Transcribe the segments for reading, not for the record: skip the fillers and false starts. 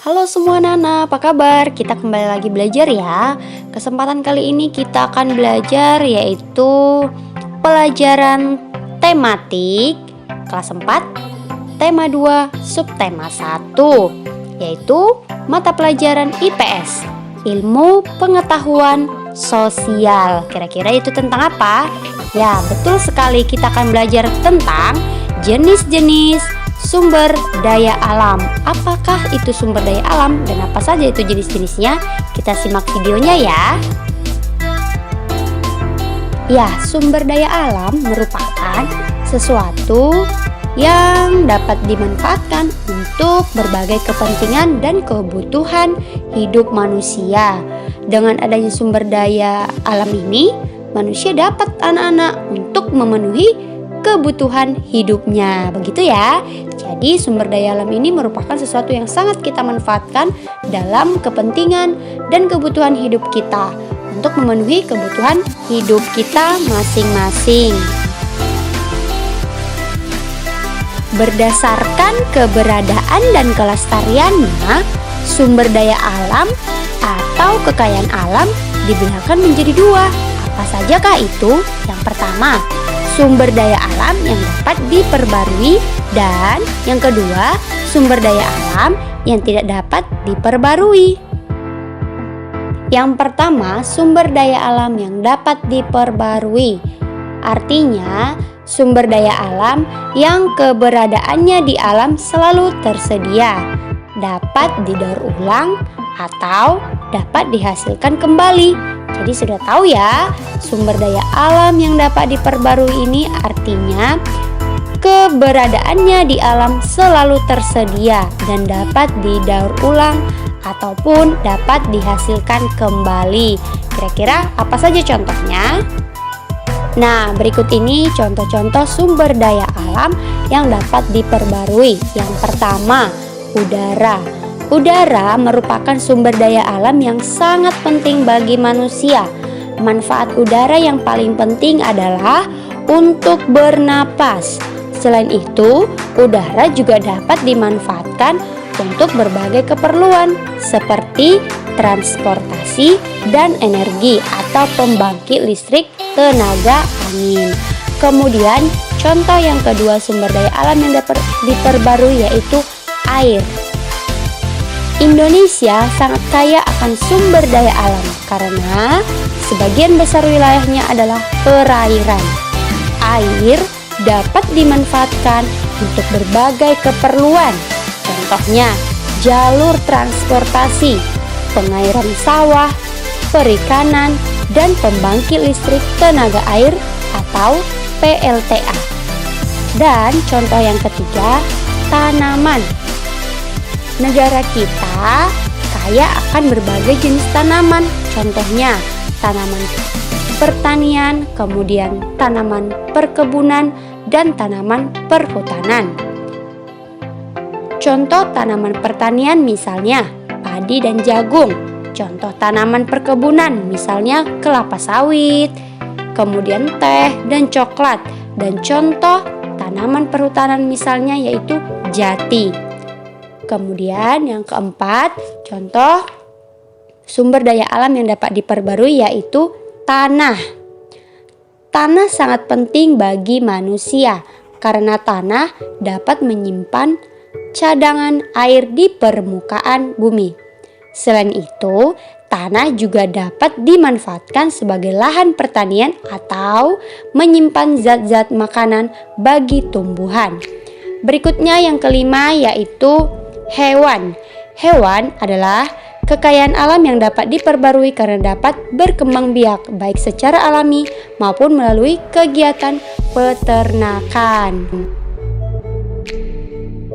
Halo semua Nana, apa kabar? Kita kembali lagi belajar ya. Kesempatan kali ini kita akan belajar yaitu pelajaran tematik kelas 4, tema 2, subtema 1, yaitu mata pelajaran IPS, Ilmu Pengetahuan Sosial. Kira-kira itu tentang apa? Ya, betul sekali, kita akan belajar tentang jenis-jenis sumber daya alam. Apakah itu sumber daya alam dan apa saja itu jenis-jenisnya? Kita simak videonya ya. Ya, sumber daya alam merupakan sesuatu yang dapat dimanfaatkan untuk berbagai kepentingan dan kebutuhan hidup manusia. Dengan adanya sumber daya alam ini, manusia dapat anak-anak untuk memenuhi kebutuhan hidupnya, begitu ya. Jadi sumber daya alam ini merupakan sesuatu yang sangat kita manfaatkan dalam kepentingan dan kebutuhan hidup kita untuk memenuhi kebutuhan hidup kita masing-masing. Berdasarkan keberadaan dan kelestariannya, sumber daya alam atau kekayaan alam dibedakan menjadi dua. Apa sajakah itu? Yang pertama, sumber daya alam yang dapat diperbarui, dan yang kedua, sumber daya alam yang tidak dapat diperbarui. Yang pertama, sumber daya alam yang dapat diperbarui. Artinya, sumber daya alam yang keberadaannya di alam selalu tersedia, dapat didaur ulang atau dapat dihasilkan kembali. Jadi sudah tahu ya, sumber daya alam yang dapat diperbarui ini artinya keberadaannya di alam selalu tersedia dan dapat didaur ulang ataupun dapat dihasilkan kembali. Kira-kira apa saja contohnya? Nah, berikut ini contoh-contoh sumber daya alam yang dapat diperbarui. Yang pertama, udara. Udara merupakan sumber daya alam yang sangat penting bagi manusia. Manfaat udara yang paling penting adalah untuk bernapas. Selain itu, udara juga dapat dimanfaatkan untuk berbagai keperluan seperti transportasi dan energi atau pembangkit listrik tenaga angin. Kemudian, contoh yang kedua sumber daya alam yang dapat diperbarui yaitu air. Indonesia sangat kaya akan sumber daya alam karena sebagian besar wilayahnya adalah perairan. Air dapat dimanfaatkan untuk berbagai keperluan. Contohnya, jalur transportasi, pengairan sawah, perikanan, dan pembangkit listrik tenaga air atau PLTA. Dan contoh yang ketiga, tanaman. Negara kita kaya akan berbagai jenis tanaman. Contohnya, tanaman pertanian, kemudian tanaman perkebunan, dan tanaman perhutanan. Contoh tanaman pertanian misalnya padi dan jagung. Contoh tanaman perkebunan misalnya kelapa sawit, kemudian teh dan coklat. Dan contoh tanaman perhutanan misalnya yaitu jati. Kemudian yang keempat, contoh sumber daya alam yang dapat diperbarui yaitu tanah. Tanah sangat penting bagi manusia karena tanah dapat menyimpan cadangan air di permukaan bumi. Selain itu, tanah juga dapat dimanfaatkan sebagai lahan pertanian atau menyimpan zat-zat makanan bagi tumbuhan. Berikutnya yang kelima yaitu hewan. Hewan adalah kekayaan alam yang dapat diperbarui karena dapat berkembang biak baik secara alami maupun melalui kegiatan peternakan.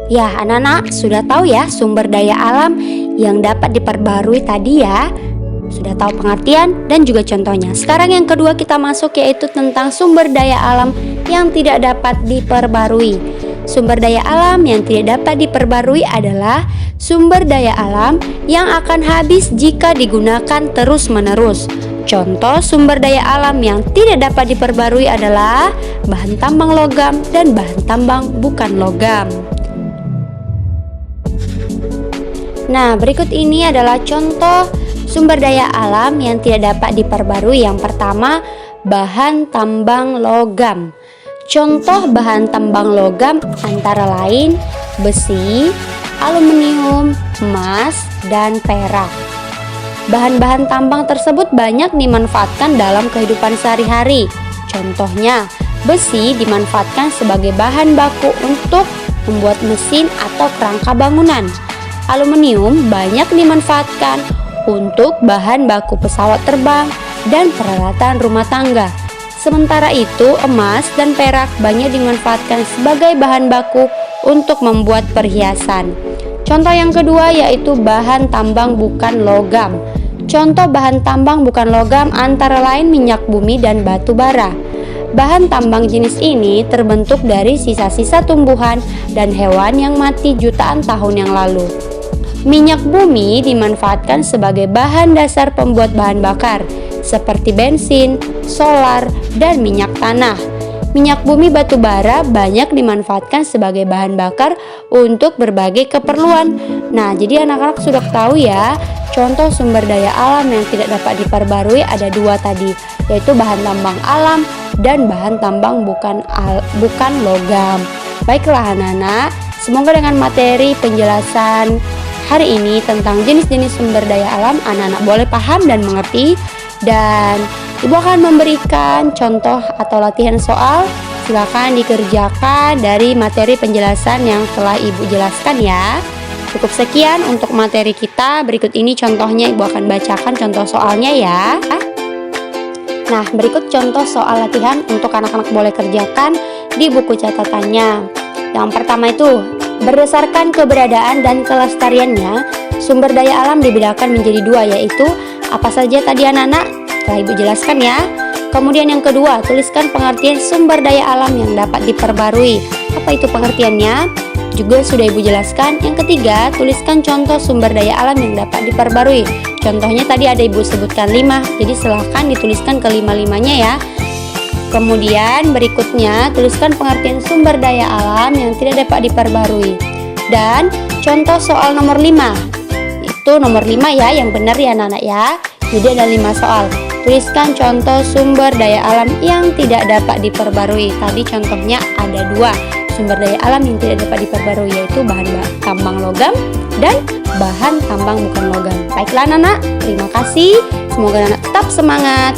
Ya, anak-anak sudah tahu ya sumber daya alam yang dapat diperbarui tadi ya. Sudah tahu pengertian dan juga contohnya. Sekarang yang kedua kita masuk yaitu tentang sumber daya alam yang tidak dapat diperbarui. Sumber daya alam yang tidak dapat diperbarui adalah sumber daya alam yang akan habis jika digunakan terus-menerus. Contoh sumber daya alam yang tidak dapat diperbarui adalah bahan tambang logam dan bahan tambang bukan logam. Nah, berikut ini adalah contoh sumber daya alam yang tidak dapat diperbarui. Yang pertama, bahan tambang logam. Contoh bahan tambang logam antara lain besi, aluminium, emas, dan perak. Bahan-bahan tambang tersebut banyak dimanfaatkan dalam kehidupan sehari-hari. Contohnya, besi dimanfaatkan sebagai bahan baku untuk membuat mesin atau kerangka bangunan. Aluminium banyak dimanfaatkan untuk bahan baku pesawat terbang dan peralatan rumah tangga. Sementara itu, emas dan perak banyak dimanfaatkan sebagai bahan baku untuk membuat perhiasan. Contoh yang kedua yaitu bahan tambang bukan logam. Contoh bahan tambang bukan logam antara lain minyak bumi dan batu bara. Bahan tambang jenis ini terbentuk dari sisa-sisa tumbuhan dan hewan yang mati jutaan tahun yang lalu. Minyak bumi dimanfaatkan sebagai bahan dasar pembuat bahan bakar, seperti bensin, solar, dan minyak tanah. Minyak bumi batu bara banyak dimanfaatkan sebagai bahan bakar untuk berbagai keperluan. Nah, jadi anak-anak sudah tahu ya, contoh sumber daya alam yang tidak dapat diperbarui ada dua tadi, yaitu bahan tambang alam dan bahan tambang bukan logam. Baiklah anak-anak, semoga dengan materi penjelasan hari ini tentang jenis-jenis sumber daya alam, anak-anak boleh paham dan mengerti. Dan Ibu akan memberikan contoh atau latihan soal. Silakan dikerjakan dari materi penjelasan yang telah Ibu jelaskan ya. Cukup sekian untuk materi kita. Berikut ini contohnya, Ibu akan bacakan contoh soalnya ya. Nah, berikut contoh soal latihan untuk anak-anak boleh kerjakan di buku catatannya. Yang pertama itu, berdasarkan keberadaan dan kelestariannya, sumber daya alam dibedakan menjadi dua, yaitu apa saja tadi anak-anak? Telah Ibu jelaskan ya. Kemudian yang kedua, tuliskan pengertian sumber daya alam yang dapat diperbarui. Apa itu pengertiannya? Juga sudah Ibu jelaskan. Yang ketiga, tuliskan contoh sumber daya alam yang dapat diperbarui. Contohnya tadi ada Ibu sebutkan 5, jadi silahkan dituliskan kelima-limanya ya. Kemudian berikutnya, tuliskan pengertian sumber daya alam yang tidak dapat diperbarui. Dan contoh soal nomor 5. Itu nomor 5 ya, yang benar ya anak-anak ya. Jadi ada 5 soal. Tuliskan contoh sumber daya alam yang tidak dapat diperbarui. Tadi contohnya ada 2 sumber daya alam yang tidak dapat diperbarui, yaitu bahan tambang logam dan bahan tambang bukan logam. Baiklah anak-anak, terima kasih. Semoga anak tetap semangat.